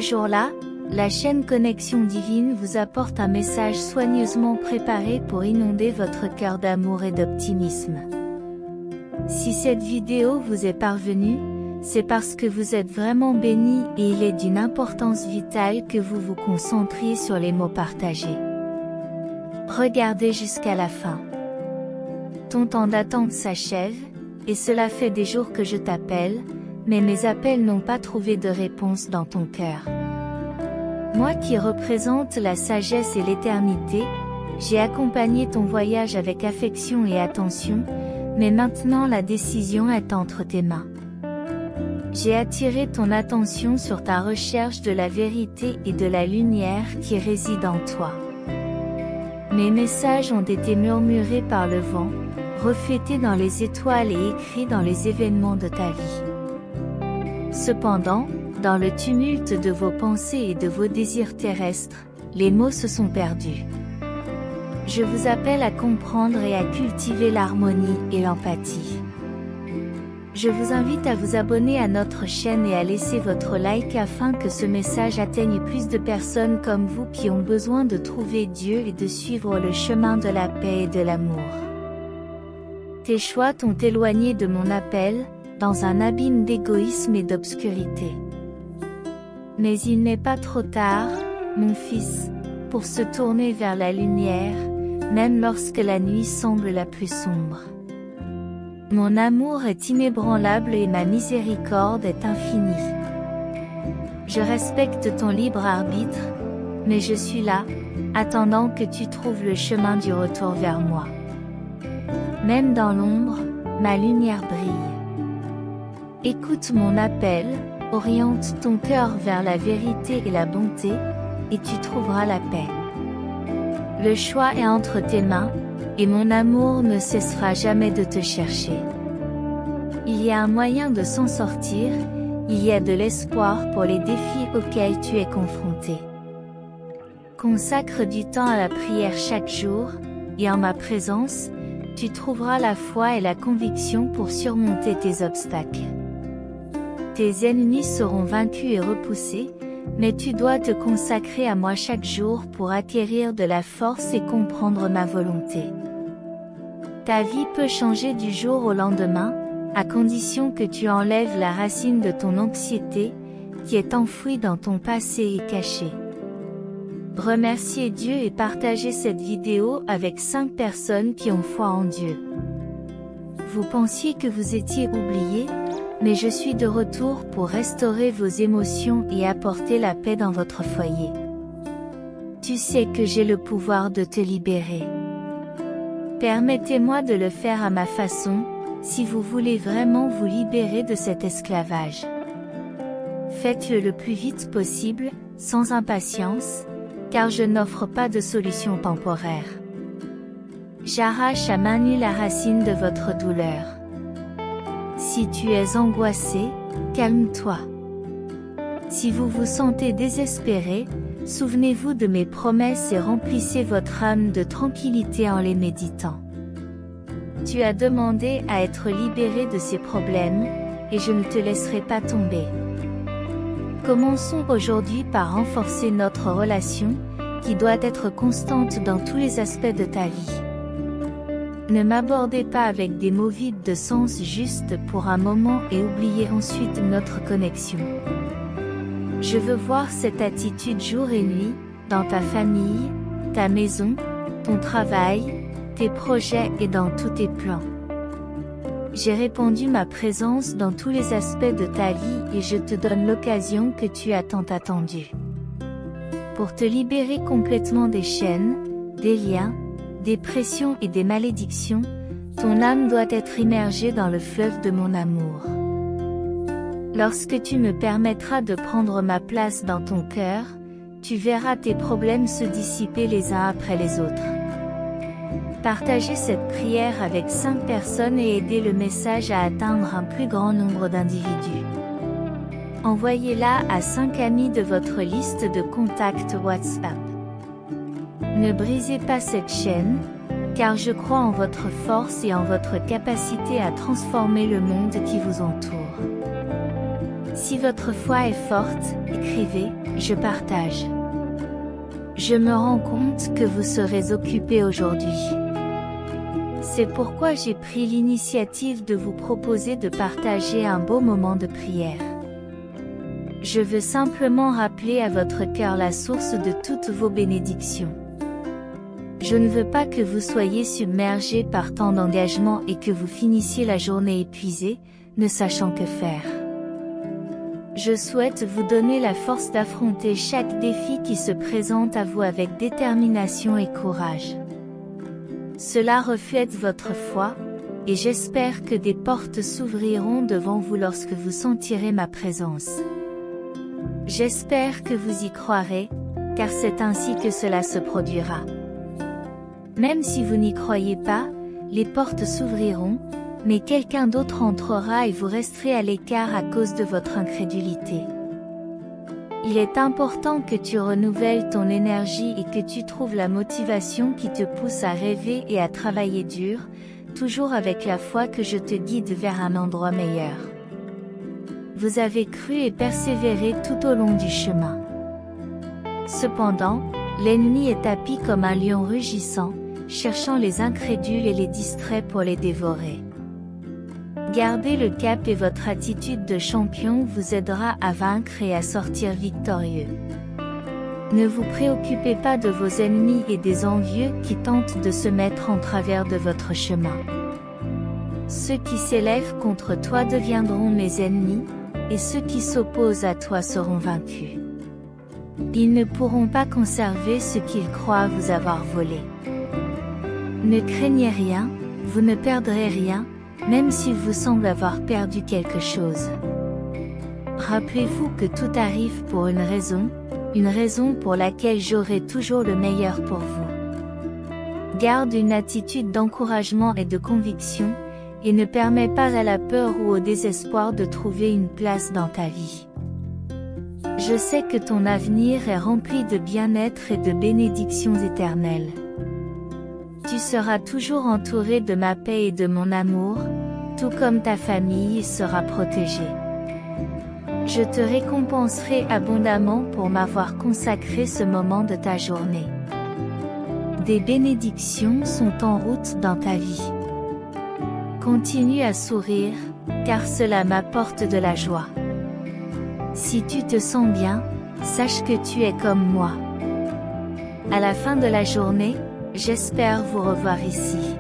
jour-là, la chaîne Connexion Divine vous apporte un message soigneusement préparé pour inonder votre cœur d'amour et d'optimisme. Si cette vidéo vous est parvenue, c'est parce que vous êtes vraiment béni et il est d'une importance vitale que vous vous concentriez sur les mots partagés. Regardez jusqu'à la fin. Ton temps d'attente s'achève, et cela fait des jours que je t'appelle, mais mes appels n'ont pas trouvé de réponse dans ton cœur. Moi qui représente la sagesse et l'éternité, j'ai accompagné ton voyage avec affection et attention, mais maintenant la décision est entre tes mains. J'ai attiré ton attention sur ta recherche de la vérité et de la lumière qui réside en toi. Mes messages ont été murmurés par le vent, reflétés dans les étoiles et écrits dans les événements de ta vie. Cependant, dans le tumulte de vos pensées et de vos désirs terrestres, les mots se sont perdus. Je vous appelle à comprendre et à cultiver l'harmonie et l'empathie. Je vous invite à vous abonner à notre chaîne et à laisser votre like afin que ce message atteigne plus de personnes comme vous qui ont besoin de trouver Dieu et de suivre le chemin de la paix et de l'amour. Tes choix t'ont éloigné de mon appel, dans un abîme d'égoïsme et d'obscurité. Mais il n'est pas trop tard, mon fils, pour se tourner vers la lumière, même lorsque la nuit semble la plus sombre. Mon amour est inébranlable et ma miséricorde est infinie. Je respecte ton libre arbitre, mais je suis là, attendant que tu trouves le chemin du retour vers moi. Même dans l'ombre, ma lumière brille. Écoute mon appel, oriente ton cœur vers la vérité et la bonté, et tu trouveras la paix. Le choix est entre tes mains, et mon amour ne cessera jamais de te chercher. Il y a un moyen de s'en sortir, il y a de l'espoir pour les défis auxquels tu es confronté. Consacre du temps à la prière chaque jour, et en ma présence, tu trouveras la foi et la conviction pour surmonter tes obstacles. Tes ennemis seront vaincus et repoussés, mais tu dois te consacrer à moi chaque jour pour acquérir de la force et comprendre ma volonté. Ta vie peut changer du jour au lendemain, à condition que tu enlèves la racine de ton anxiété, qui est enfouie dans ton passé et cachée. Remerciez Dieu et partagez cette vidéo avec 5 personnes qui ont foi en Dieu. Vous pensiez que vous étiez oublié, mais je suis de retour pour restaurer vos émotions et apporter la paix dans votre foyer. Tu sais que j'ai le pouvoir de te libérer. Permettez-moi de le faire à ma façon, si vous voulez vraiment vous libérer de cet esclavage. Faites-le le plus vite possible, sans impatience, car je n'offre pas de solution temporaire. J'arrache à main nue la racine de votre douleur. Si tu es angoissé, calme-toi. Si vous vous sentez désespéré, souvenez-vous de mes promesses et remplissez votre âme de tranquillité en les méditant. Tu as demandé à être libéré de ces problèmes, et je ne te laisserai pas tomber. Commençons aujourd'hui par renforcer notre relation, qui doit être constante dans tous les aspects de ta vie. Ne m'abordez pas avec des mots vides de sens juste pour un moment et oubliez ensuite notre connexion. Je veux voir cette attitude jour et nuit, dans ta famille, ta maison, ton travail, tes projets et dans tous tes plans. J'ai répandu ma présence dans tous les aspects de ta vie et je te donne l'occasion que tu as tant attendue. Pour te libérer complètement des chaînes, des liens, des pressions et des malédictions, ton âme doit être immergée dans le fleuve de mon amour. Lorsque tu me permettras de prendre ma place dans ton cœur, tu verras tes problèmes se dissiper les uns après les autres. Partagez cette prière avec 5 personnes et aidez le message à atteindre un plus grand nombre d'individus. Envoyez-la à 5 amis de votre liste de contacts WhatsApp. Ne brisez pas cette chaîne, car je crois en votre force et en votre capacité à transformer le monde qui vous entoure. Si votre foi est forte, écrivez je partage. Je me rends compte que vous serez occupé aujourd'hui. C'est pourquoi j'ai pris l'initiative de vous proposer de partager un beau moment de prière. Je veux simplement rappeler à votre cœur la source de toutes vos bénédictions. Je ne veux pas que vous soyez submergés par tant d'engagement et que vous finissiez la journée épuisé, ne sachant que faire. Je souhaite vous donner la force d'affronter chaque défi qui se présente à vous avec détermination et courage. Cela reflète votre foi, et j'espère que des portes s'ouvriront devant vous lorsque vous sentirez ma présence. J'espère que vous y croirez, car c'est ainsi que cela se produira. Même si vous n'y croyez pas, les portes s'ouvriront, mais quelqu'un d'autre entrera et vous resterez à l'écart à cause de votre incrédulité. Il est important que tu renouvelles ton énergie et que tu trouves la motivation qui te pousse à rêver et à travailler dur, toujours avec la foi que je te guide vers un endroit meilleur. Vous avez cru et persévéré tout au long du chemin. Cependant, l'ennemi est tapis comme un lion rugissant, cherchant les incrédules et les distraits pour les dévorer. Gardez le cap et votre attitude de champion vous aidera à vaincre et à sortir victorieux. Ne vous préoccupez pas de vos ennemis et des envieux qui tentent de se mettre en travers de votre chemin. Ceux qui s'élèvent contre toi deviendront mes ennemis, et ceux qui s'opposent à toi seront vaincus. Ils ne pourront pas conserver ce qu'ils croient vous avoir volé. Ne craignez rien, vous ne perdrez rien, même s'il vous semble avoir perdu quelque chose. Rappelez-vous que tout arrive pour une raison pour laquelle j'aurai toujours le meilleur pour vous. Garde une attitude d'encouragement et de conviction, et ne permets pas à la peur ou au désespoir de trouver une place dans ta vie. Je sais que ton avenir est rempli de bien-être et de bénédictions éternelles. Tu seras toujours entouré de ma paix et de mon amour, tout comme ta famille sera protégée. Je te récompenserai abondamment pour m'avoir consacré ce moment de ta journée. Des bénédictions sont en route dans ta vie. Continue à sourire, car cela m'apporte de la joie. Si tu te sens bien, sache que tu es comme moi. À la fin de la journée, j'espère vous revoir ici.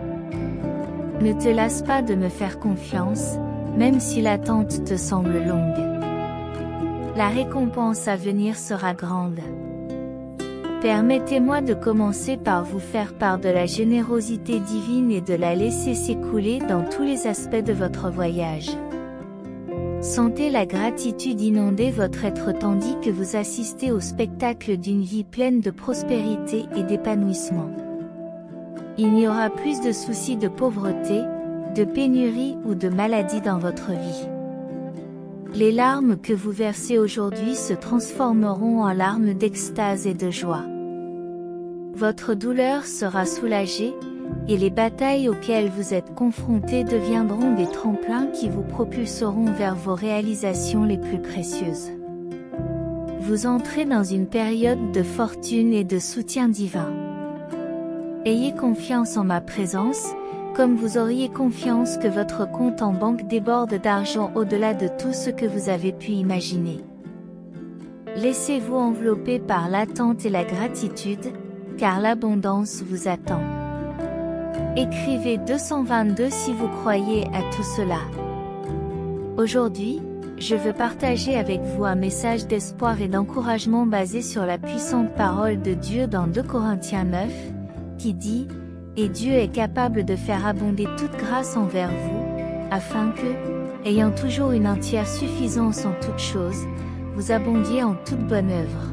Ne te lasse pas de me faire confiance, même si l'attente te semble longue. La récompense à venir sera grande. Permettez-moi de commencer par vous faire part de la générosité divine et de la laisser s'écouler dans tous les aspects de votre voyage. Sentez la gratitude inonder votre être tandis que vous assistez au spectacle d'une vie pleine de prospérité et d'épanouissement. Il n'y aura plus de soucis de pauvreté, de pénurie ou de maladie dans votre vie. Les larmes que vous versez aujourd'hui se transformeront en larmes d'extase et de joie. Votre douleur sera soulagée, et les batailles auxquelles vous êtes confrontés deviendront des tremplins qui vous propulseront vers vos réalisations les plus précieuses. Vous entrez dans une période de fortune et de soutien divin. Ayez confiance en ma présence, comme vous auriez confiance que votre compte en banque déborde d'argent au-delà de tout ce que vous avez pu imaginer. Laissez-vous envelopper par l'attente et la gratitude, car l'abondance vous attend. Écrivez 222 si vous croyez à tout cela. Aujourd'hui, je veux partager avec vous un message d'espoir et d'encouragement basé sur la puissante parole de Dieu dans 2 Corinthiens 9, qui dit « Et Dieu est capable de faire abonder toute grâce envers vous, afin que, ayant toujours une entière suffisance en toutes choses, vous abondiez en toute bonne œuvre. »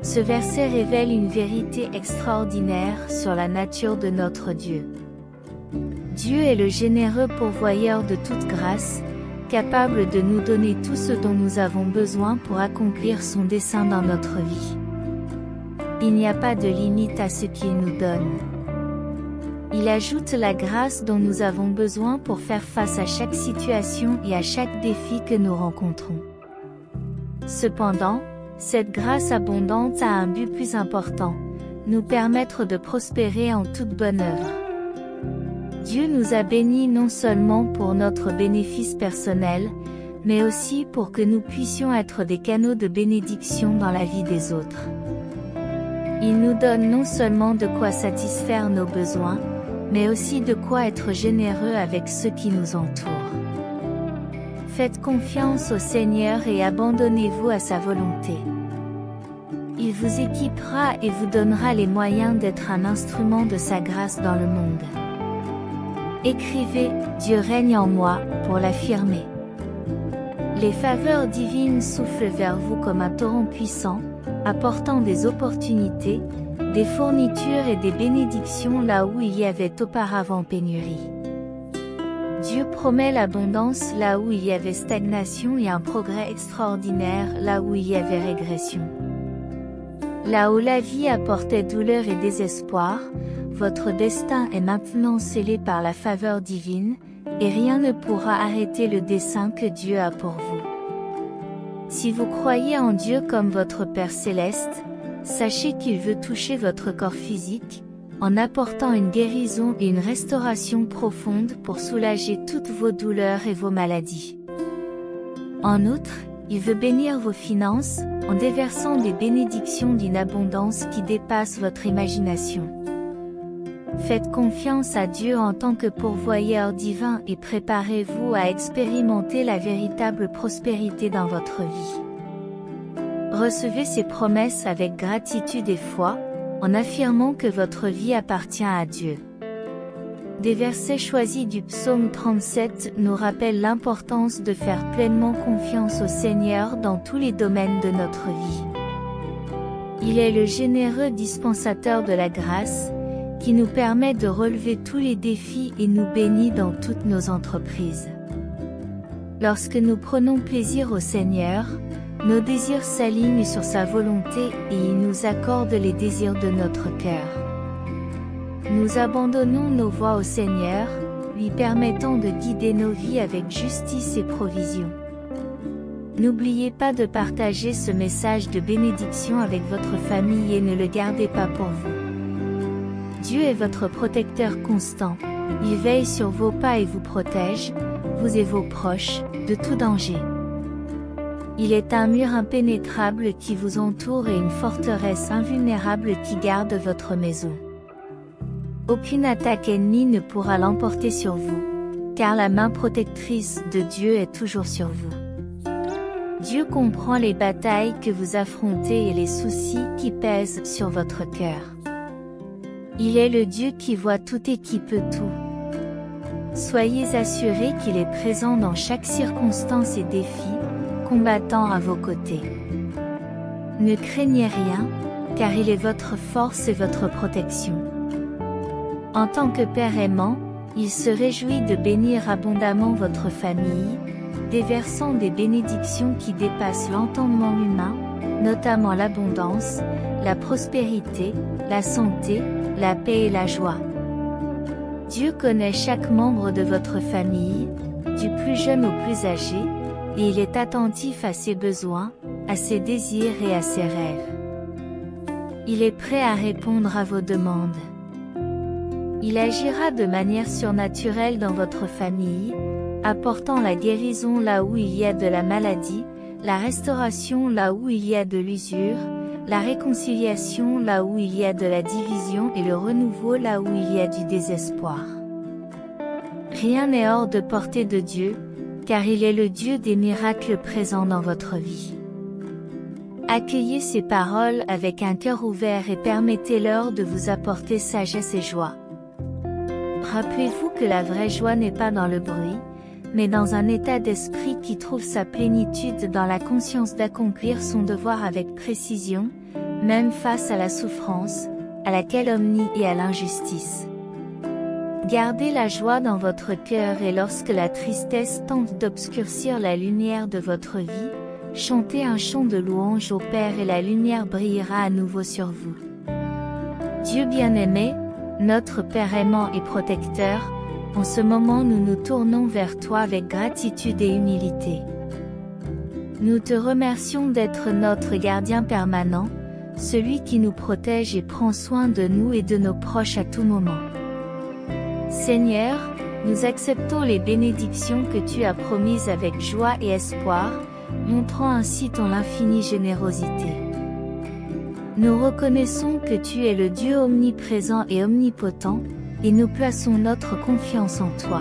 Ce verset révèle une vérité extraordinaire sur la nature de notre Dieu. Dieu est le généreux pourvoyeur de toute grâce, capable de nous donner tout ce dont nous avons besoin pour accomplir son dessein dans notre vie. Il n'y a pas de limite à ce qu'il nous donne. Il ajoute la grâce dont nous avons besoin pour faire face à chaque situation et à chaque défi que nous rencontrons. Cependant, Cette grâce abondante a un but plus important, nous permettre de prospérer en toute bonne œuvre. Dieu nous a bénis non seulement pour notre bénéfice personnel, mais aussi pour que nous puissions être des canaux de bénédiction dans la vie des autres. Il nous donne non seulement de quoi satisfaire nos besoins, mais aussi de quoi être généreux avec ceux qui nous entourent. Faites confiance au Seigneur et abandonnez-vous à sa volonté. Il vous équipera et vous donnera les moyens d'être un instrument de sa grâce dans le monde. Écrivez « Dieu règne en moi » pour l'affirmer. Les faveurs divines soufflent vers vous comme un torrent puissant, apportant des opportunités, des fournitures et des bénédictions là où il y avait auparavant pénurie. Dieu promet l'abondance là où il y avait stagnation et un progrès extraordinaire là où il y avait régression. Là où la vie apportait douleur et désespoir, votre destin est maintenant scellé par la faveur divine, et rien ne pourra arrêter le dessein que Dieu a pour vous. Si vous croyez en Dieu comme votre Père céleste, sachez qu'il veut toucher votre corps physique, en apportant une guérison et une restauration profonde pour soulager toutes vos douleurs et vos maladies. En outre, il veut bénir vos finances, en déversant des bénédictions d'une abondance qui dépasse votre imagination. Faites confiance à Dieu en tant que pourvoyeur divin et préparez-vous à expérimenter la véritable prospérité dans votre vie. Recevez ces promesses avec gratitude et foi, en affirmant que votre vie appartient à Dieu. Des versets choisis du psaume 37 nous rappellent l'importance de faire pleinement confiance au Seigneur dans tous les domaines de notre vie. Il est le généreux dispensateur de la grâce, qui nous permet de relever tous les défis et nous bénit dans toutes nos entreprises. Lorsque nous prenons plaisir au Seigneur, nos désirs s'alignent sur sa volonté et il nous accorde les désirs de notre cœur. Nous abandonnons nos voies au Seigneur, lui permettant de guider nos vies avec justice et provision. N'oubliez pas de partager ce message de bénédiction avec votre famille et ne le gardez pas pour vous. Dieu est votre protecteur constant, il veille sur vos pas et vous protège, vous et vos proches, de tout danger. Il est un mur impénétrable qui vous entoure et une forteresse invulnérable qui garde votre maison. Aucune attaque ennemie ne pourra l'emporter sur vous, car la main protectrice de Dieu est toujours sur vous. Dieu comprend les batailles que vous affrontez et les soucis qui pèsent sur votre cœur. Il est le Dieu qui voit tout et qui peut tout. Soyez assurés qu'il est présent dans chaque circonstance et défi, combattant à vos côtés. Ne craignez rien, car il est votre force et votre protection. En tant que Père aimant, il se réjouit de bénir abondamment votre famille, déversant des bénédictions qui dépassent l'entendement humain, notamment l'abondance, la prospérité, la santé, la paix et la joie. Dieu connaît chaque membre de votre famille, du plus jeune au plus âgé, et il est attentif à ses besoins, à ses désirs et à ses rêves. Il est prêt à répondre à vos demandes. Il agira de manière surnaturelle dans votre famille, apportant la guérison là où il y a de la maladie, la restauration là où il y a de l'usure, la réconciliation là où il y a de la division et le renouveau là où il y a du désespoir. Rien n'est hors de portée de Dieu, car il est le Dieu des miracles présents dans votre vie. Accueillez ces paroles avec un cœur ouvert et permettez-leur de vous apporter sagesse et joie. Rappelez-vous que la vraie joie n'est pas dans le bruit, mais dans un état d'esprit qui trouve sa plénitude dans la conscience d'accomplir son devoir avec précision, même face à la souffrance, à la calomnie et à l'injustice. Gardez la joie dans votre cœur et lorsque la tristesse tente d'obscurcir la lumière de votre vie, chantez un chant de louange au Père et la lumière brillera à nouveau sur vous. Dieu bien-aimé, notre Père aimant et protecteur, en ce moment nous nous tournons vers toi avec gratitude et humilité. Nous te remercions d'être notre gardien permanent, celui qui nous protège et prend soin de nous et de nos proches à tout moment. Seigneur, nous acceptons les bénédictions que tu as promises avec joie et espoir, montrant ainsi ton infinie générosité. Nous reconnaissons que tu es le Dieu omniprésent et omnipotent, et nous plaçons notre confiance en toi.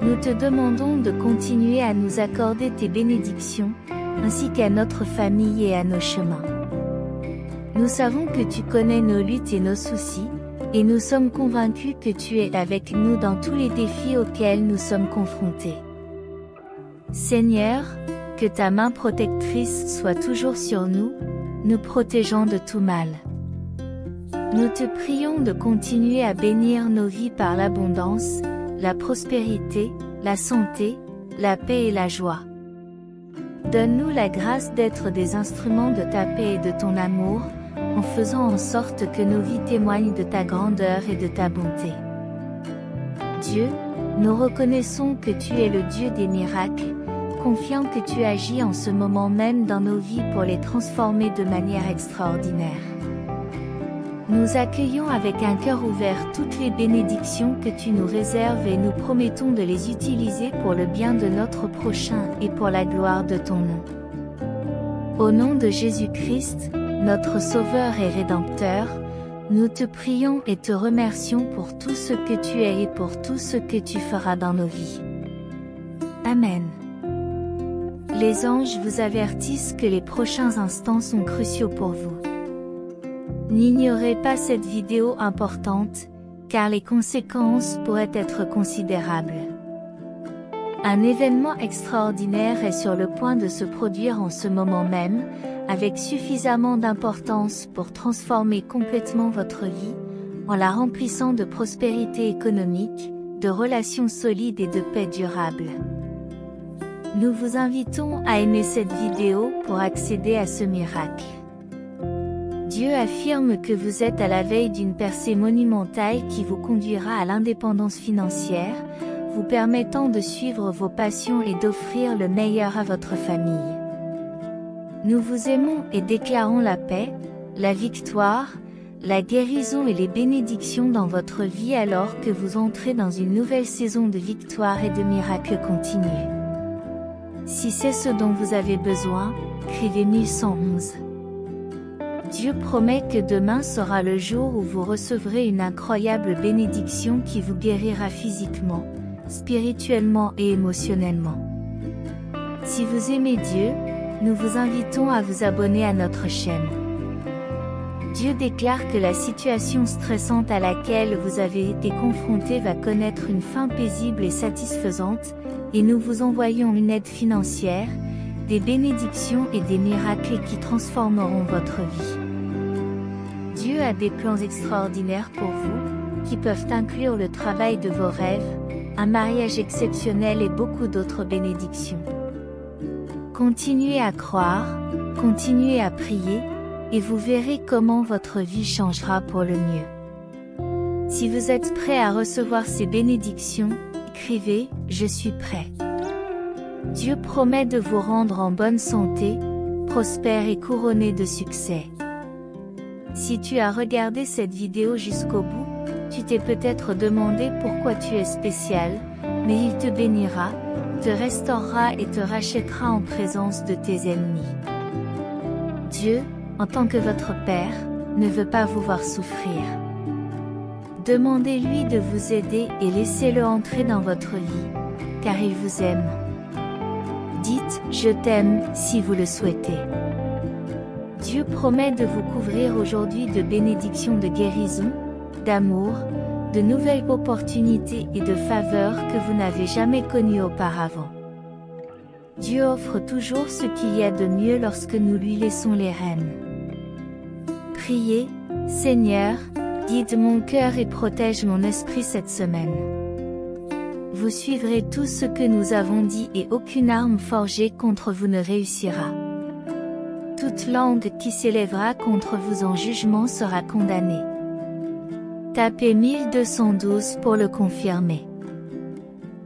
Nous te demandons de continuer à nous accorder tes bénédictions, ainsi qu'à notre famille et à nos chemins. Nous savons que tu connais nos luttes et nos soucis, et nous sommes convaincus que tu es avec nous dans tous les défis auxquels nous sommes confrontés. Seigneur, que ta main protectrice soit toujours sur nous, nous protégeant de tout mal. Nous te prions de continuer à bénir nos vies par l'abondance, la prospérité, la santé, la paix et la joie. Donne-nous la grâce d'être des instruments de ta paix et de ton amour, en faisant en sorte que nos vies témoignent de ta grandeur et de ta bonté. Dieu, nous reconnaissons que tu es le Dieu des miracles, confiant que tu agis en ce moment même dans nos vies pour les transformer de manière extraordinaire. Nous accueillons avec un cœur ouvert toutes les bénédictions que tu nous réserves et nous promettons de les utiliser pour le bien de notre prochain et pour la gloire de ton nom. Au nom de Jésus-Christ, notre Sauveur et Rédempteur, nous te prions et te remercions pour tout ce que tu es et pour tout ce que tu feras dans nos vies. Amen. Les anges vous avertissent que les prochains instants sont cruciaux pour vous. N'ignorez pas cette vidéo importante, car les conséquences pourraient être considérables. Un événement extraordinaire est sur le point de se produire en ce moment même, avec suffisamment d'importance pour transformer complètement votre vie, en la remplissant de prospérité économique, de relations solides et de paix durable. Nous vous invitons à aimer cette vidéo pour accéder à ce miracle. Dieu affirme que vous êtes à la veille d'une percée monumentale qui vous conduira à l'indépendance financière, vous permettant de suivre vos passions et d'offrir le meilleur à votre famille. Nous vous aimons et déclarons la paix, la victoire, la guérison et les bénédictions dans votre vie alors que vous entrez dans une nouvelle saison de victoire et de miracles continus. Si c'est ce dont vous avez besoin, écrivez 1111. Dieu promet que demain sera le jour où vous recevrez une incroyable bénédiction qui vous guérira physiquement, spirituellement et émotionnellement. Si vous aimez Dieu, nous vous invitons à vous abonner à notre chaîne. Dieu déclare que la situation stressante à laquelle vous avez été confronté va connaître une fin paisible et satisfaisante, et nous vous envoyons une aide financière, des bénédictions et des miracles qui transformeront votre vie. Dieu a des plans extraordinaires pour vous, qui peuvent inclure le travail de vos rêves, un mariage exceptionnel et beaucoup d'autres bénédictions. Continuez à croire, continuez à prier, et vous verrez comment votre vie changera pour le mieux. Si vous êtes prêt à recevoir ces bénédictions, écrivez « Je suis prêt ». Dieu promet de vous rendre en bonne santé, prospère et couronné de succès. Si tu as regardé cette vidéo jusqu'au bout, tu t'es peut-être demandé pourquoi tu es spécial, mais il te bénira, te restaurera et te rachètera en présence de tes ennemis. Dieu, en tant que votre Père, ne veut pas vous voir souffrir. Demandez-lui de vous aider et laissez-le entrer dans votre vie, car il vous aime. Dites « Je t'aime » si vous le souhaitez. Dieu promet de vous couvrir aujourd'hui de bénédictions de guérison, d'amour, de nouvelles opportunités et de faveurs que vous n'avez jamais connues auparavant. Dieu offre toujours ce qu'il y a de mieux lorsque nous lui laissons les rênes. Priez, Seigneur, guide mon cœur et protège mon esprit cette semaine. Vous suivrez tout ce que nous avons dit et aucune arme forgée contre vous ne réussira. Toute langue qui s'élèvera contre vous en jugement sera condamnée. Tapez 1212 pour le confirmer.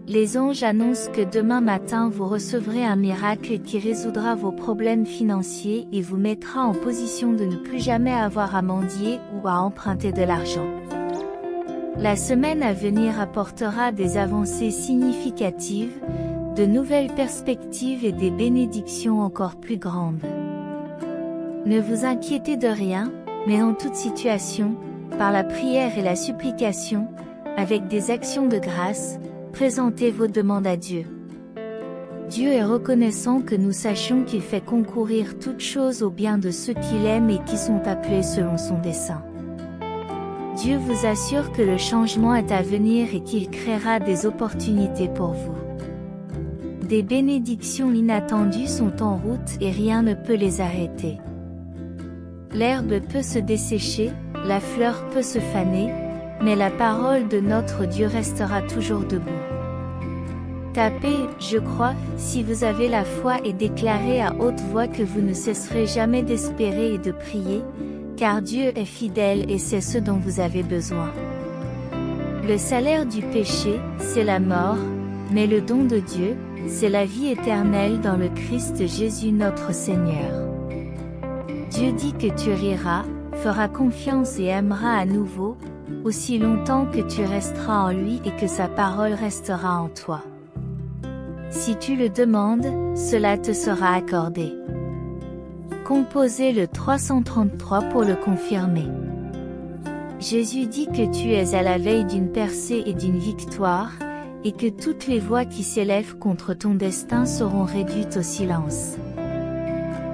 Les anges annoncent que demain matin vous recevrez un miracle qui résoudra vos problèmes financiers et vous mettra en position de ne plus jamais avoir à mendier ou à emprunter de l'argent. La semaine à venir apportera des avancées significatives, de nouvelles perspectives et des bénédictions encore plus grandes. Ne vous inquiétez de rien, mais en toute situation, par la prière et la supplication, avec des actions de grâce, présentez vos demandes à Dieu. Dieu est reconnaissant que nous sachions qu'il fait concourir toutes choses au bien de ceux qu'il aime et qui sont appelés selon son dessein. Dieu vous assure que le changement est à venir et qu'il créera des opportunités pour vous. Des bénédictions inattendues sont en route et rien ne peut les arrêter. L'herbe peut se dessécher, la fleur peut se faner, mais la parole de notre Dieu restera toujours debout. Tapez « Je crois » si vous avez la foi et déclarez à haute voix que vous ne cesserez jamais d'espérer et de prier, car Dieu est fidèle et c'est ce dont vous avez besoin. Le salaire du péché, c'est la mort, mais le don de Dieu, c'est la vie éternelle dans le Christ Jésus notre Seigneur. Dieu dit que tu riras, feras confiance et aimeras à nouveau, aussi longtemps que tu resteras en lui et que sa parole restera en toi. Si tu le demandes, cela te sera accordé. Composez le 333 pour le confirmer. Jésus dit que tu es à la veille d'une percée et d'une victoire, et que toutes les voix qui s'élèvent contre ton destin seront réduites au silence.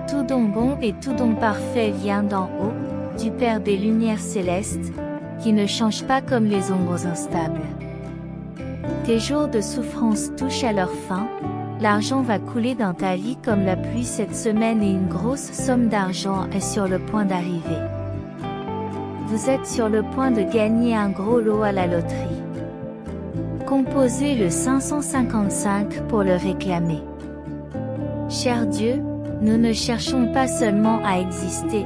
Tout don bon et tout don parfait vient d'en haut, du Père des lumières célestes, qui ne change pas comme les ombres instables. Tes jours de souffrance touchent à leur fin, l'argent va couler dans ta vie comme la pluie cette semaine et une grosse somme d'argent est sur le point d'arriver. Vous êtes sur le point de gagner un gros lot à la loterie. Composez le 555 pour le réclamer. Cher Dieu, nous ne cherchons pas seulement à exister,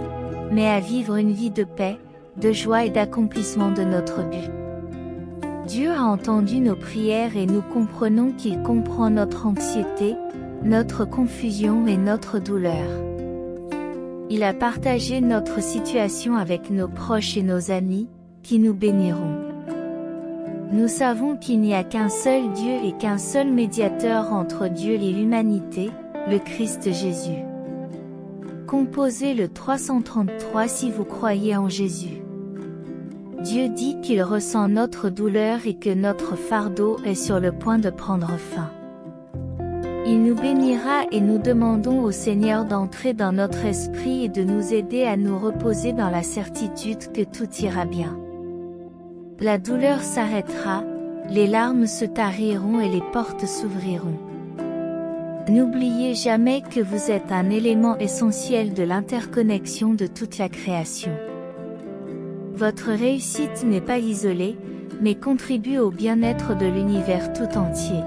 mais à vivre une vie de paix, de joie et d'accomplissement de notre but. Dieu a entendu nos prières et nous comprenons qu'il comprend notre anxiété, notre confusion et notre douleur. Il a partagé notre situation avec nos proches et nos amis, qui nous béniront. Nous savons qu'il n'y a qu'un seul Dieu et qu'un seul médiateur entre Dieu et l'humanité, le Christ Jésus. Composez le 333 si vous croyez en Jésus. Dieu dit qu'il ressent notre douleur et que notre fardeau est sur le point de prendre fin. Il nous bénira et nous demandons au Seigneur d'entrer dans notre esprit et de nous aider à nous reposer dans la certitude que tout ira bien. La douleur s'arrêtera, les larmes se tariront et les portes s'ouvriront. N'oubliez jamais que vous êtes un élément essentiel de l'interconnexion de toute la création. Votre réussite n'est pas isolée, mais contribue au bien-être de l'univers tout entier.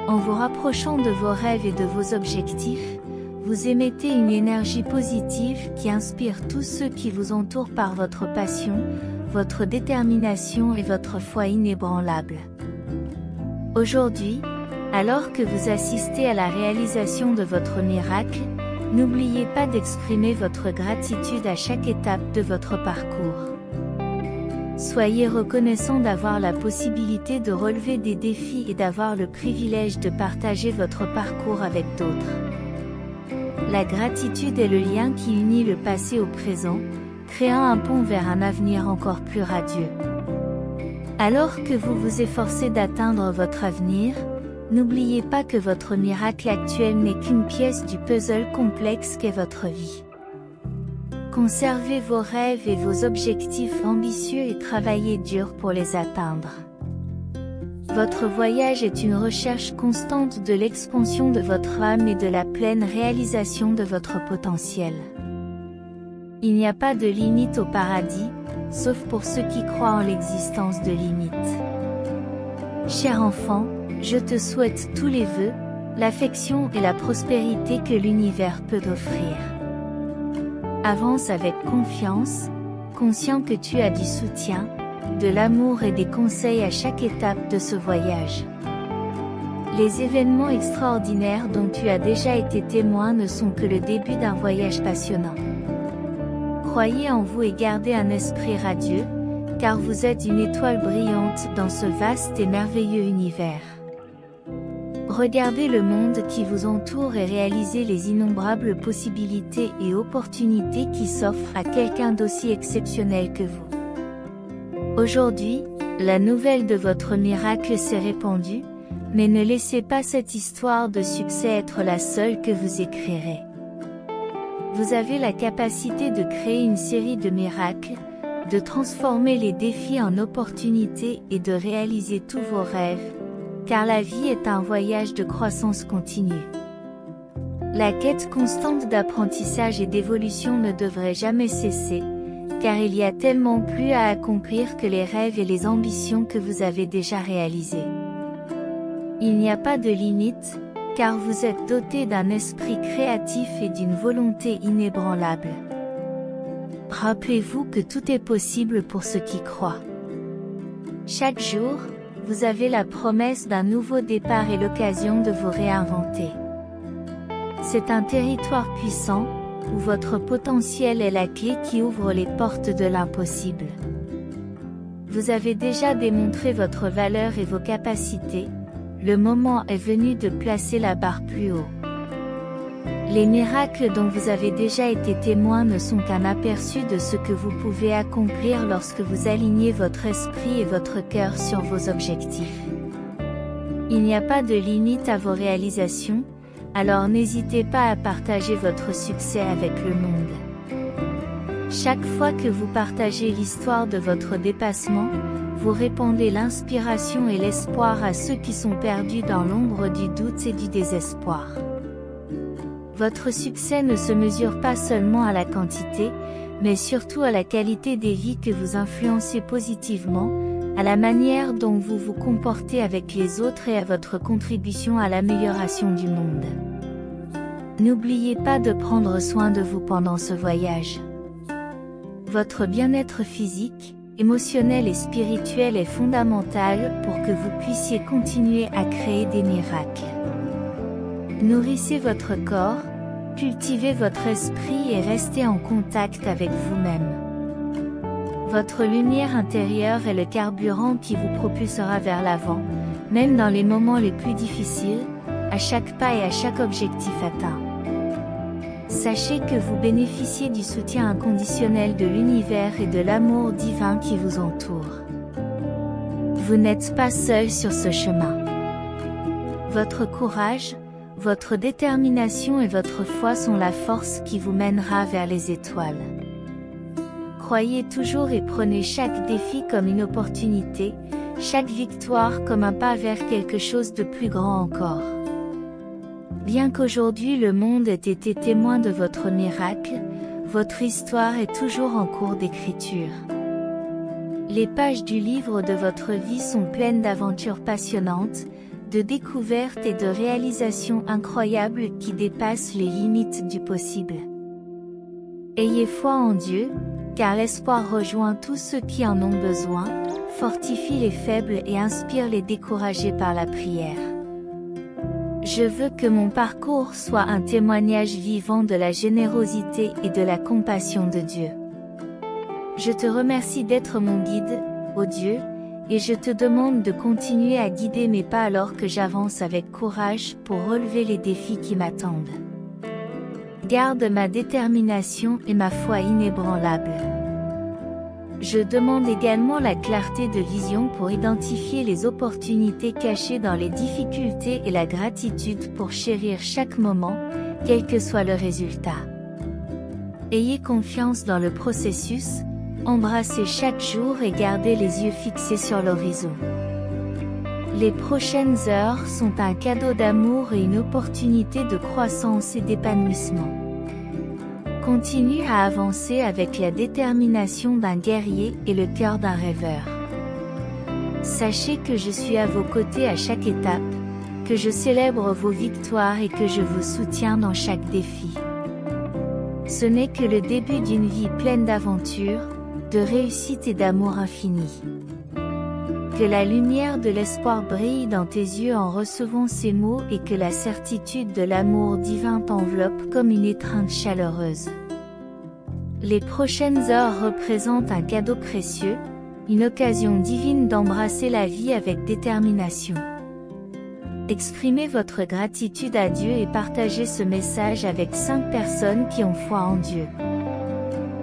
En vous rapprochant de vos rêves et de vos objectifs, vous émettez une énergie positive qui inspire tous ceux qui vous entourent par votre passion, votre détermination et votre foi inébranlable. Aujourd'hui, alors que vous assistez à la réalisation de votre miracle, n'oubliez pas d'exprimer votre gratitude à chaque étape de votre parcours. Soyez reconnaissant d'avoir la possibilité de relever des défis et d'avoir le privilège de partager votre parcours avec d'autres. La gratitude est le lien qui unit le passé au présent, créant un pont vers un avenir encore plus radieux. Alors que vous vous efforcez d'atteindre votre avenir, n'oubliez pas que votre miracle actuel n'est qu'une pièce du puzzle complexe qu'est votre vie. Conservez vos rêves et vos objectifs ambitieux et travaillez dur pour les atteindre. Votre voyage est une recherche constante de l'expansion de votre âme et de la pleine réalisation de votre potentiel. Il n'y a pas de limite au paradis, sauf pour ceux qui croient en l'existence de limites. Cher enfant, je te souhaite tous les vœux, l'affection et la prospérité que l'univers peut offrir. Avance avec confiance, conscient que tu as du soutien, de l'amour et des conseils à chaque étape de ce voyage. Les événements extraordinaires dont tu as déjà été témoin ne sont que le début d'un voyage passionnant. Croyez en vous et gardez un esprit radieux, car vous êtes une étoile brillante dans ce vaste et merveilleux univers. Regardez le monde qui vous entoure et réalisez les innombrables possibilités et opportunités qui s'offrent à quelqu'un d'aussi exceptionnel que vous. Aujourd'hui, la nouvelle de votre miracle s'est répandue, mais ne laissez pas cette histoire de succès être la seule que vous écrirez. Vous avez la capacité de créer une série de miracles, de transformer les défis en opportunités et de réaliser tous vos rêves, car la vie est un voyage de croissance continue. La quête constante d'apprentissage et d'évolution ne devrait jamais cesser, car il y a tellement plus à accomplir que les rêves et les ambitions que vous avez déjà réalisés. Il n'y a pas de limite, car vous êtes doté d'un esprit créatif et d'une volonté inébranlable. Rappelez-vous que tout est possible pour ceux qui croient. Chaque jour, vous avez la promesse d'un nouveau départ et l'occasion de vous réinventer. C'est un territoire puissant, où votre potentiel est la clé qui ouvre les portes de l'impossible. Vous avez déjà démontré votre valeur et vos capacités, le moment est venu de placer la barre plus haut. Les miracles dont vous avez déjà été témoin ne sont qu'un aperçu de ce que vous pouvez accomplir lorsque vous alignez votre esprit et votre cœur sur vos objectifs. Il n'y a pas de limite à vos réalisations, alors n'hésitez pas à partager votre succès avec le monde. Chaque fois que vous partagez l'histoire de votre dépassement, vous répandez l'inspiration et l'espoir à ceux qui sont perdus dans l'ombre du doute et du désespoir. Votre succès ne se mesure pas seulement à la quantité, mais surtout à la qualité des vies que vous influencez positivement, à la manière dont vous vous comportez avec les autres et à votre contribution à l'amélioration du monde. N'oubliez pas de prendre soin de vous pendant ce voyage. Votre bien-être physique, émotionnel et spirituel est fondamental pour que vous puissiez continuer à créer des miracles. Nourrissez votre corps, cultivez votre esprit et restez en contact avec vous-même. Votre lumière intérieure est le carburant qui vous propulsera vers l'avant, même dans les moments les plus difficiles, à chaque pas et à chaque objectif atteint. Sachez que vous bénéficiez du soutien inconditionnel de l'univers et de l'amour divin qui vous entoure. Vous n'êtes pas seul sur ce chemin. Votre courage, votre détermination et votre foi sont la force qui vous mènera vers les étoiles. Croyez toujours et prenez chaque défi comme une opportunité, chaque victoire comme un pas vers quelque chose de plus grand encore. Bien qu'aujourd'hui le monde ait été témoin de votre miracle, votre histoire est toujours en cours d'écriture. Les pages du livre de votre vie sont pleines d'aventures passionnantes, de découvertes et de réalisations incroyables qui dépassent les limites du possible. Ayez foi en Dieu, car l'espoir rejoint tous ceux qui en ont besoin, fortifie les faibles et inspire les découragés par la prière. Je veux que mon parcours soit un témoignage vivant de la générosité et de la compassion de Dieu. Je te remercie d'être mon guide, ô Dieu, et je te demande de continuer à guider mes pas alors que j'avance avec courage pour relever les défis qui m'attendent. Garde ma détermination et ma foi inébranlables. Je demande également la clarté de vision pour identifier les opportunités cachées dans les difficultés et la gratitude pour chérir chaque moment, quel que soit le résultat. Ayez confiance dans le processus, embrassez chaque jour et gardez les yeux fixés sur l'horizon. Les prochaines heures sont un cadeau d'amour et une opportunité de croissance et d'épanouissement. Continue à avancer avec la détermination d'un guerrier et le cœur d'un rêveur. Sachez que je suis à vos côtés à chaque étape, que je célèbre vos victoires et que je vous soutiens dans chaque défi. Ce n'est que le début d'une vie pleine d'aventures, de réussite et d'amour infini. Que la lumière de l'espoir brille dans tes yeux en recevant ces mots et que la certitude de l'amour divin t'enveloppe comme une étreinte chaleureuse. Les prochaines heures représentent un cadeau précieux, une occasion divine d'embrasser la vie avec détermination. Exprimez votre gratitude à Dieu et partagez ce message avec 5 personnes qui ont foi en Dieu.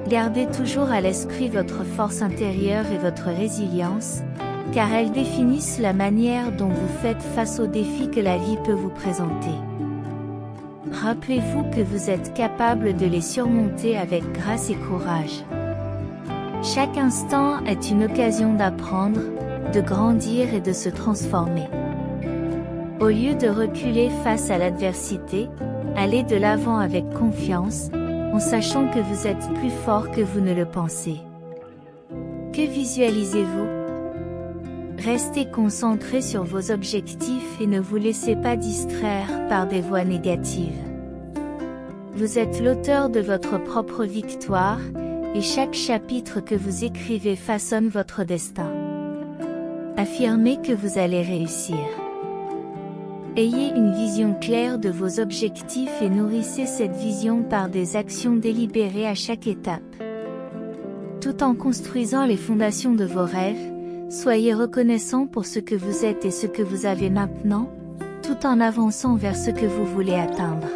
Gardez toujours à l'esprit votre force intérieure et votre résilience, car elles définissent la manière dont vous faites face aux défis que la vie peut vous présenter. Rappelez-vous que vous êtes capable de les surmonter avec grâce et courage. Chaque instant est une occasion d'apprendre, de grandir et de se transformer. Au lieu de reculer face à l'adversité, allez de l'avant avec confiance, en sachant que vous êtes plus fort que vous ne le pensez. Que visualisez-vous? Restez concentré sur vos objectifs et ne vous laissez pas distraire par des voix négatives. Vous êtes l'auteur de votre propre victoire, et chaque chapitre que vous écrivez façonne votre destin. Affirmez que vous allez réussir. Ayez une vision claire de vos objectifs et nourrissez cette vision par des actions délibérées à chaque étape. Tout en construisant les fondations de vos rêves, soyez reconnaissant pour ce que vous êtes et ce que vous avez maintenant, tout en avançant vers ce que vous voulez atteindre.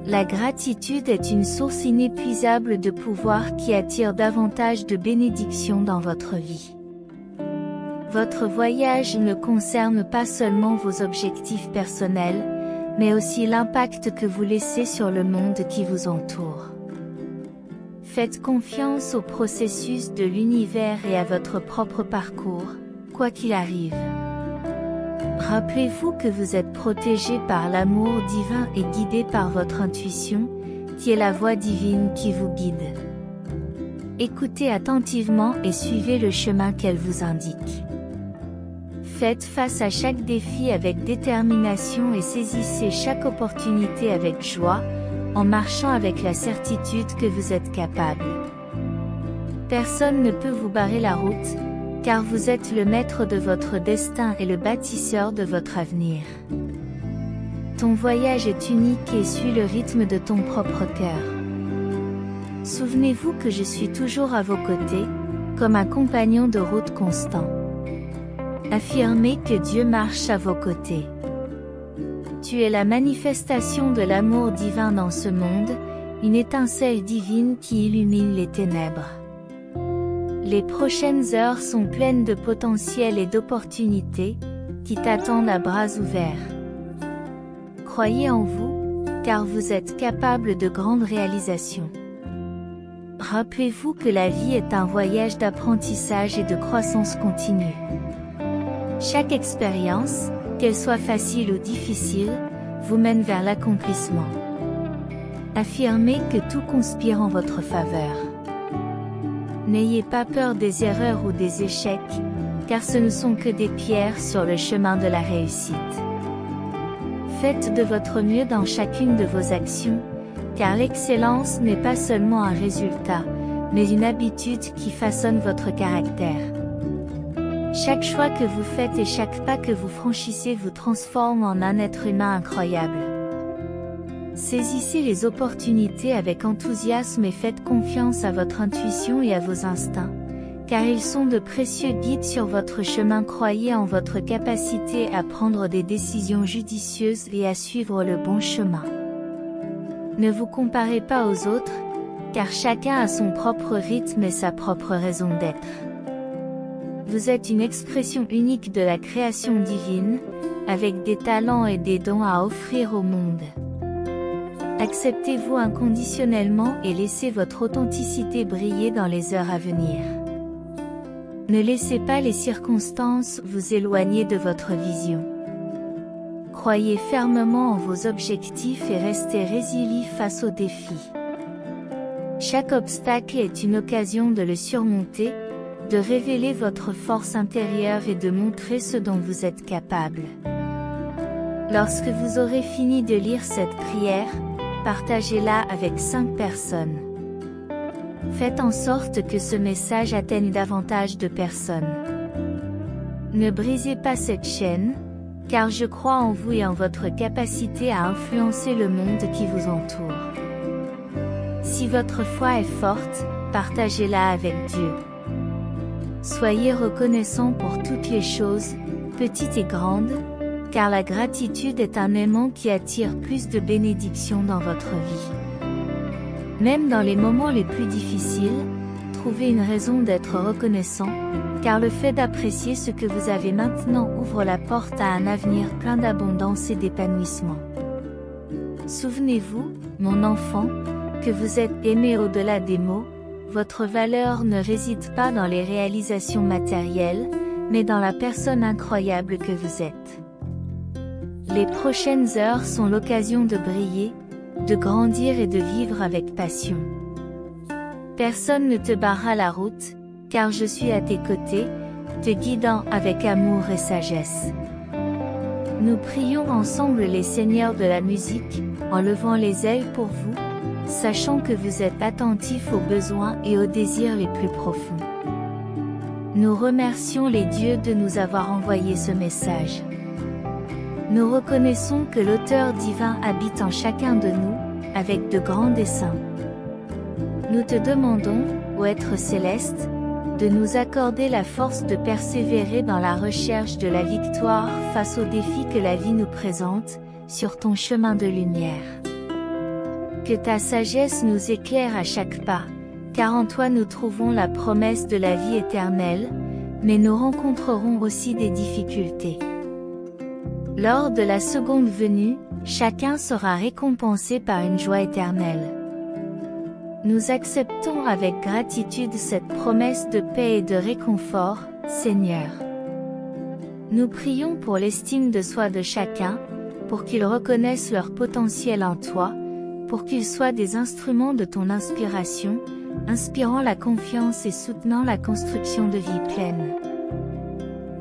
La gratitude est une source inépuisable de pouvoir qui attire davantage de bénédictions dans votre vie. Votre voyage ne concerne pas seulement vos objectifs personnels, mais aussi l'impact que vous laissez sur le monde qui vous entoure. Faites confiance au processus de l'univers et à votre propre parcours, quoi qu'il arrive. Rappelez-vous que vous êtes protégé par l'amour divin et guidé par votre intuition, qui est la voix divine qui vous guide. Écoutez attentivement et suivez le chemin qu'elle vous indique. Faites face à chaque défi avec détermination et saisissez chaque opportunité avec joie, en marchant avec la certitude que vous êtes capable. Personne ne peut vous barrer la route, car vous êtes le maître de votre destin et le bâtisseur de votre avenir. Ton voyage est unique et suit le rythme de ton propre cœur. Souvenez-vous que je suis toujours à vos côtés, comme un compagnon de route constant. Affirmez que Dieu marche à vos côtés. Tu es la manifestation de l'amour divin dans ce monde, une étincelle divine qui illumine les ténèbres. Les prochaines heures sont pleines de potentiel et d'opportunités, qui t'attendent à bras ouverts. Croyez en vous, car vous êtes capable de grandes réalisations. Rappelez-vous que la vie est un voyage d'apprentissage et de croissance continue. Chaque expérience, qu'elle soit facile ou difficile, vous mène vers l'accomplissement. Affirmez que tout conspire en votre faveur. N'ayez pas peur des erreurs ou des échecs, car ce ne sont que des pierres sur le chemin de la réussite. Faites de votre mieux dans chacune de vos actions, car l'excellence n'est pas seulement un résultat, mais une habitude qui façonne votre caractère. Chaque choix que vous faites et chaque pas que vous franchissez vous transforme en un être humain incroyable. Saisissez les opportunités avec enthousiasme et faites confiance à votre intuition et à vos instincts, car ils sont de précieux guides sur votre chemin. Croyez en votre capacité à prendre des décisions judicieuses et à suivre le bon chemin. Ne vous comparez pas aux autres, car chacun a son propre rythme et sa propre raison d'être. Vous êtes une expression unique de la création divine, avec des talents et des dons à offrir au monde. Acceptez-vous inconditionnellement et laissez votre authenticité briller dans les heures à venir. Ne laissez pas les circonstances vous éloigner de votre vision. Croyez fermement en vos objectifs et restez résilient face aux défis. Chaque obstacle est une occasion de le surmonter, de révéler votre force intérieure et de montrer ce dont vous êtes capable. Lorsque vous aurez fini de lire cette prière, partagez-la avec 5 personnes. Faites en sorte que ce message atteigne davantage de personnes. Ne brisez pas cette chaîne, car je crois en vous et en votre capacité à influencer le monde qui vous entoure. Si votre foi est forte, partagez-la avec Dieu. Soyez reconnaissants pour toutes les choses, petites et grandes, car la gratitude est un aimant qui attire plus de bénédictions dans votre vie. Même dans les moments les plus difficiles, trouvez une raison d'être reconnaissant, car le fait d'apprécier ce que vous avez maintenant ouvre la porte à un avenir plein d'abondance et d'épanouissement. Souvenez-vous, mon enfant, que vous êtes aimé au-delà des mots, votre valeur ne réside pas dans les réalisations matérielles, mais dans la personne incroyable que vous êtes. Les prochaines heures sont l'occasion de briller, de grandir et de vivre avec passion. Personne ne te barrera la route, car je suis à tes côtés, te guidant avec amour et sagesse. Nous prions ensemble les seigneurs de la musique, en levant les ailes pour vous, sachant que vous êtes attentifs aux besoins et aux désirs les plus profonds. Nous remercions les dieux de nous avoir envoyé ce message. Nous reconnaissons que l'auteur divin habite en chacun de nous, avec de grands desseins. Nous te demandons, ô être céleste, de nous accorder la force de persévérer dans la recherche de la victoire face aux défis que la vie nous présente, sur ton chemin de lumière. Que ta sagesse nous éclaire à chaque pas, car en toi nous trouvons la promesse de la vie éternelle, mais nous rencontrerons aussi des difficultés. Lors de la seconde venue, chacun sera récompensé par une joie éternelle. Nous acceptons avec gratitude cette promesse de paix et de réconfort, Seigneur. Nous prions pour l'estime de soi de chacun, pour qu'ils reconnaissent leur potentiel en toi, pour qu'ils soient des instruments de ton inspiration, inspirant la confiance et soutenant la construction de vie pleine.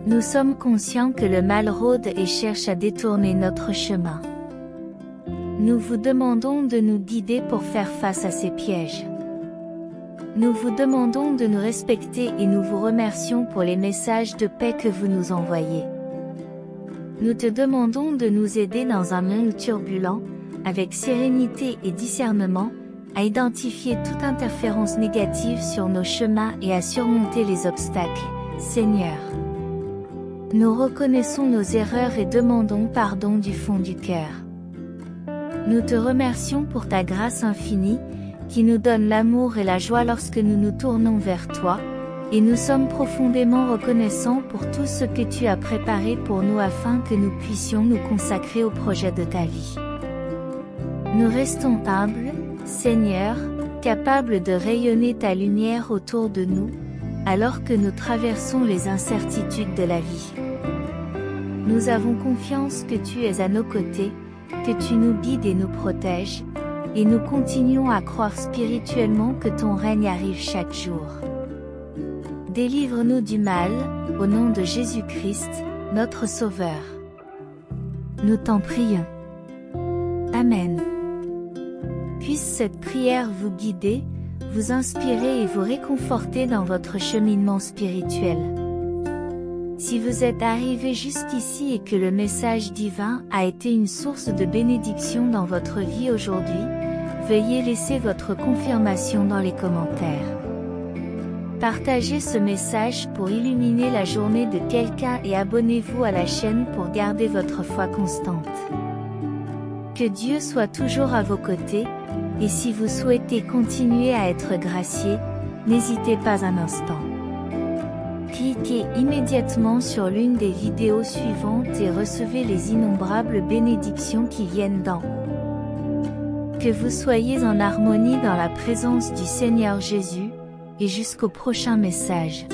Nous sommes conscients que le mal rôde et cherche à détourner notre chemin. Nous vous demandons de nous guider pour faire face à ces pièges. Nous vous demandons de nous respecter et nous vous remercions pour les messages de paix que vous nous envoyez. Nous te demandons de nous aider dans un monde turbulent, avec sérénité et discernement, à identifier toute interférence négative sur nos chemins et à surmonter les obstacles, Seigneur. Nous reconnaissons nos erreurs et demandons pardon du fond du cœur. Nous te remercions pour ta grâce infinie, qui nous donne l'amour et la joie lorsque nous nous tournons vers toi, et nous sommes profondément reconnaissants pour tout ce que tu as préparé pour nous afin que nous puissions nous consacrer au projet de ta vie. Nous restons humbles, Seigneur, capables de rayonner ta lumière autour de nous, alors que nous traversons les incertitudes de la vie. Nous avons confiance que tu es à nos côtés, que tu nous guides et nous protèges, et nous continuons à croire spirituellement que ton règne arrive chaque jour. Délivre-nous du mal, au nom de Jésus-Christ, notre Sauveur. Nous t'en prions. Amen. Puisse cette prière vous guider, vous inspirer et vous réconforter dans votre cheminement spirituel. Si vous êtes arrivé jusqu'ici et que le message divin a été une source de bénédiction dans votre vie aujourd'hui, veuillez laisser votre confirmation dans les commentaires. Partagez ce message pour illuminer la journée de quelqu'un et abonnez-vous à la chaîne pour garder votre foi constante. Que Dieu soit toujours à vos côtés, et si vous souhaitez continuer à être gracié, n'hésitez pas un instant. Cliquez immédiatement sur l'une des vidéos suivantes et recevez les innombrables bénédictions qui viennent d'en haut. Que vous soyez en harmonie dans la présence du Seigneur Jésus, et jusqu'au prochain message.